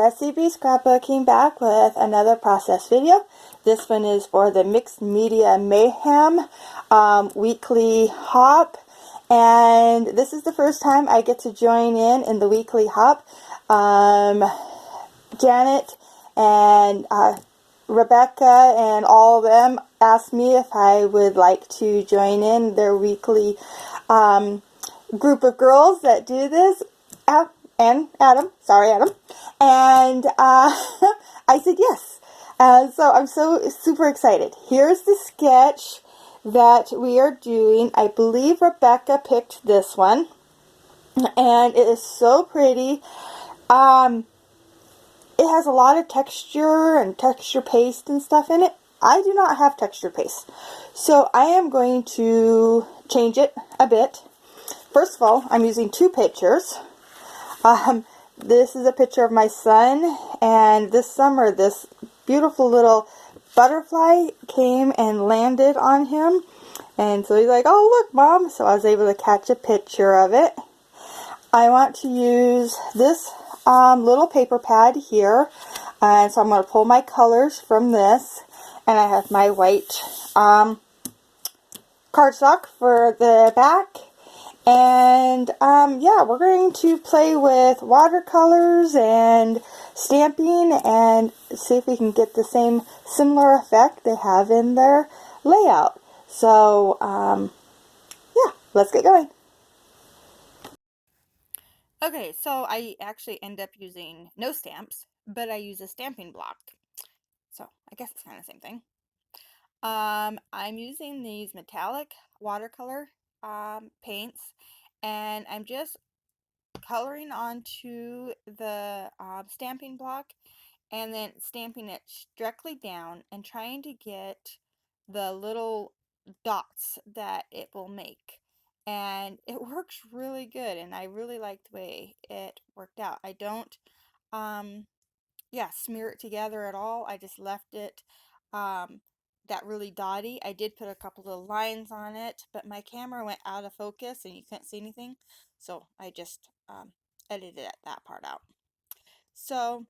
SCB Scrapbooking back with another process video. This one is for the Mixed Media Mayhem weekly hop, and this is the first time I get to join in the weekly hop. Janet and Rebecca and all of them asked me if I would like to join in their weekly group of girls that do this. And Adam, sorry Adam, and I said yes. So I'm so super excited. Here's the sketch that we are doing. I believe Rebecca picked this one, and it is so pretty. It has a lot of texture and texture paste and stuff in it. I do not have texture paste, so I am going to change it a bit. First of all, I'm using two pictures. This is a picture of my son, and this summer this beautiful little butterfly came and landed on him, and so he's like, "Oh look, Mom," so I was able to catch a picture of it. I want to use this little paper pad here, and so I'm going to pull my colors from this, and I have my white cardstock for the back. And yeah, we're going to play with watercolors and stamping and see if we can get the same similar effect they have in their layout. So yeah, let's get going. Okay, so I actually end up using no stamps, but I use a stamping block. So I guess it's kind of the same thing. I'm using these metallic watercolor paints, and I'm just coloring onto the stamping block and then stamping it directly down and trying to get the little dots that it will make. And it works really good, and I really like the way it worked out. I don't smear it together at all. I just left it that really dotty. I did put a couple of lines on it, but my camera went out of focus and you couldn't see anything, so I just edited that part out. So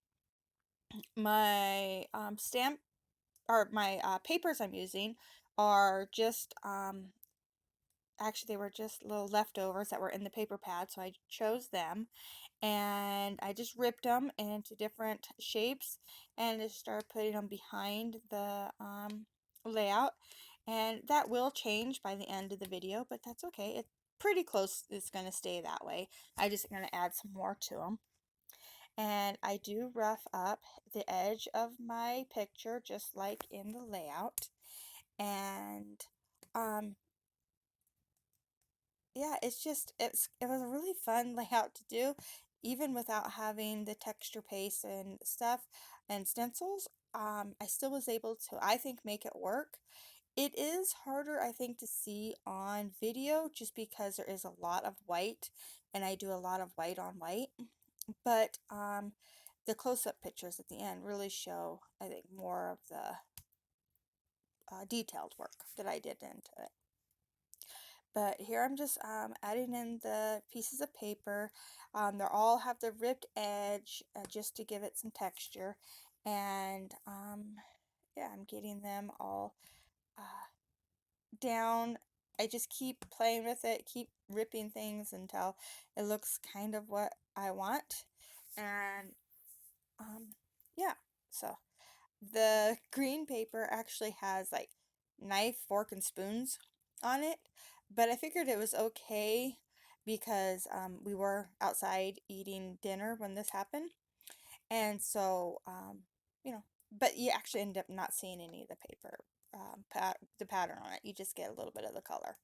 my stamp or my papers I'm using are just actually they were just little leftovers that were in the paper pad, so I chose them, and I just ripped them into different shapes and just started putting them behind the layout. And that will change by the end of the video, but that's okay. It's pretty close. It's going to stay that way. I'm just going to add some more to them. And I do rough up the edge of my picture just like in the layout. And yeah, it was a really fun layout to do, even without having the texture paste and stuff and stencils. I still was able to, I think, make it work. It is harder, I think, to see on video just because there is a lot of white, and I do a lot of white on white. But the close-up pictures at the end really show, I think, more of the detailed work that I did into it. But here I'm just adding in the pieces of paper. They all have the ripped edge just to give it some texture. And yeah, I'm getting them all down. I just keep playing with it, keep ripping things until it looks kind of what I want. And yeah, so the green paper actually has like knife, fork, and spoons on it, but I figured it was okay because we were outside eating dinner when this happened, and so you know, but you actually end up not seeing any of the paper, the pattern on it. You just get a little bit of the color,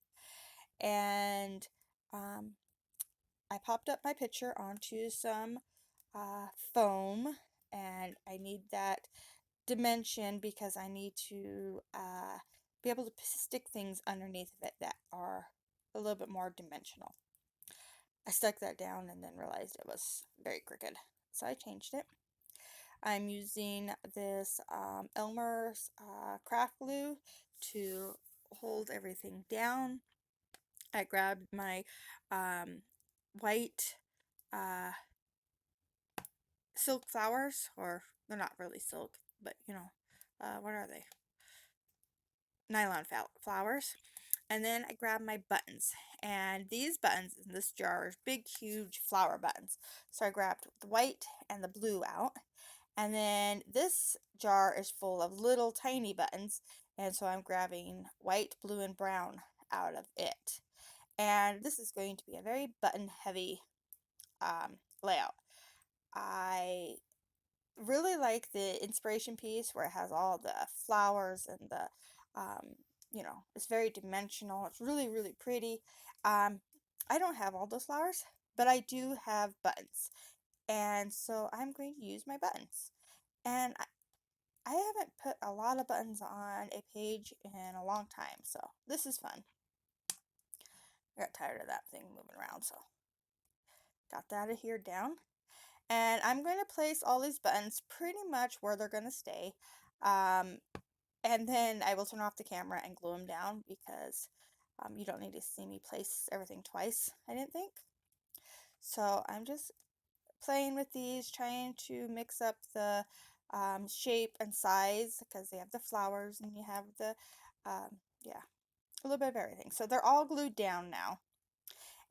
and I popped up my picture onto some foam, and I need that dimension because I need to be able to stick things underneath of it that are a little bit more dimensional. I stuck that down and then realized it was very crooked, so I changed it. I'm using this Elmer's craft glue to hold everything down. I grabbed my white silk flowers, or they're not really silk, but you know, what are they? Nylon flowers. And then I grabbed my buttons, and these buttons in this jar are big, huge flower buttons. So I grabbed the white and the blue out, and then this jar is full of little tiny buttons, and so I'm grabbing white, blue, and brown out of it. And this is going to be a very button heavy layout. I really like the inspiration piece where it has all the flowers and the you know, it's very dimensional. It's really, really pretty. I don't have all those flowers, but I do have buttons, and so I'm going to use my buttons. And I haven't put a lot of buttons on a page in a long time, so this is fun. I got tired of that thing moving around, so got that here down. And I'm going to place all these buttons pretty much where they're going to stay. And then I will turn off the camera and glue them down because you don't need to see me place everything twice, I didn't think. So I'm just playing with these, trying to mix up the shape and size because they have the flowers and you have the, yeah, a little bit of everything. So they're all glued down now.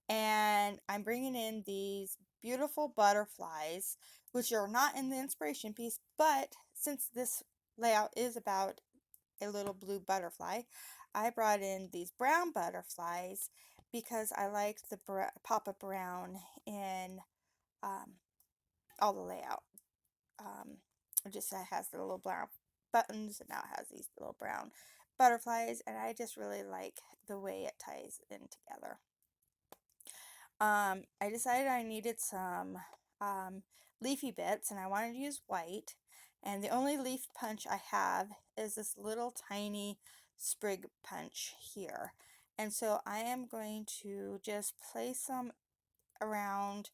And I'm bringing in these beautiful butterflies, which are not in the inspiration piece, but since this layout is about a little blue butterfly, I brought in these brown butterflies because I liked the pop of brown in all the layout. It just has the little brown buttons, and now it has these little brown butterflies, and I just really like the way it ties in together. I decided I needed some leafy bits, and I wanted to use white, and the only leaf punch I have is this little tiny sprig punch here. And so I am going to just place them around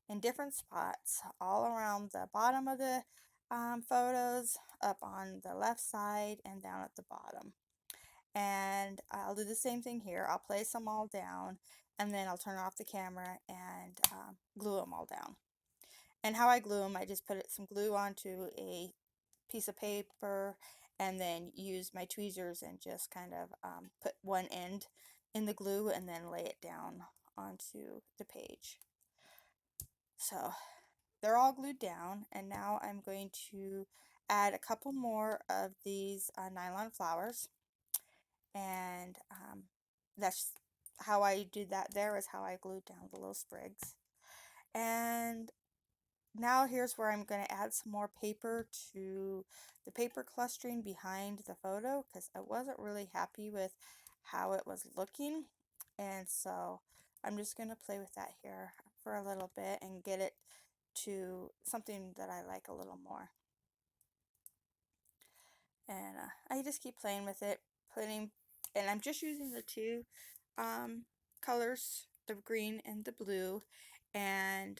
in different spots all around the bottom of the photos, up on the left side, and down at the bottom. And I'll do the same thing here. I'll place them all down, and then I'll turn off the camera and glue them all down. And how I glue them, I just put some glue onto a piece of paper and then use my tweezers and just kind of put one end in the glue and then lay it down onto the page. So they're all glued down, and now I'm going to add a couple more of these nylon flowers, and that's how I do that. There is how I glued down the little sprigs. And now here's where I'm going to add some more paper to the paper clustering behind the photo because I wasn't really happy with how it was looking, and so I'm just going to play with that here for a little bit and get it to something that I like a little more. And I just keep playing with it, and I'm just using the two colors, the green and the blue, and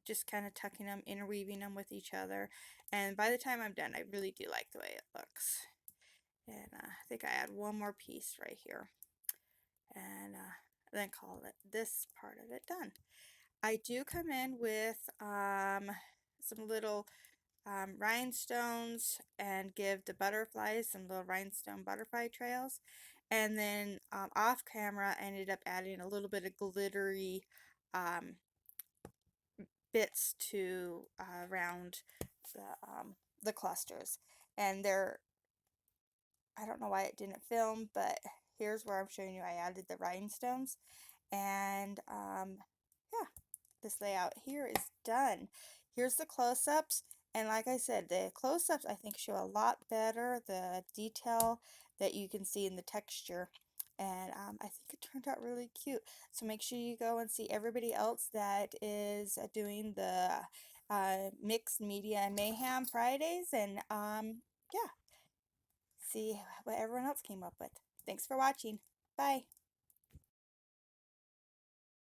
just kind of tucking them, interweaving them with each other. And by the time I'm done, I really do like the way it looks. And I think I add one more piece right here, and then call it this part of it done. I do come in with some little rhinestones and give the butterflies some little rhinestone butterfly trails. And then off camera, I ended up adding a little bit of glittery bits to around the clusters. And I don't know why it didn't film, but here's where I'm showing you I added the rhinestones. And yeah, this layout here is done. Here's the close-ups, and like I said, the close-ups I think show a lot better the detail that you can see in the texture, and I think it turned out really cute. So make sure you go and see everybody else that is doing the Mixed Media Mayhem Fridays, and yeah, see what everyone else came up with. Thanks for watching. Bye.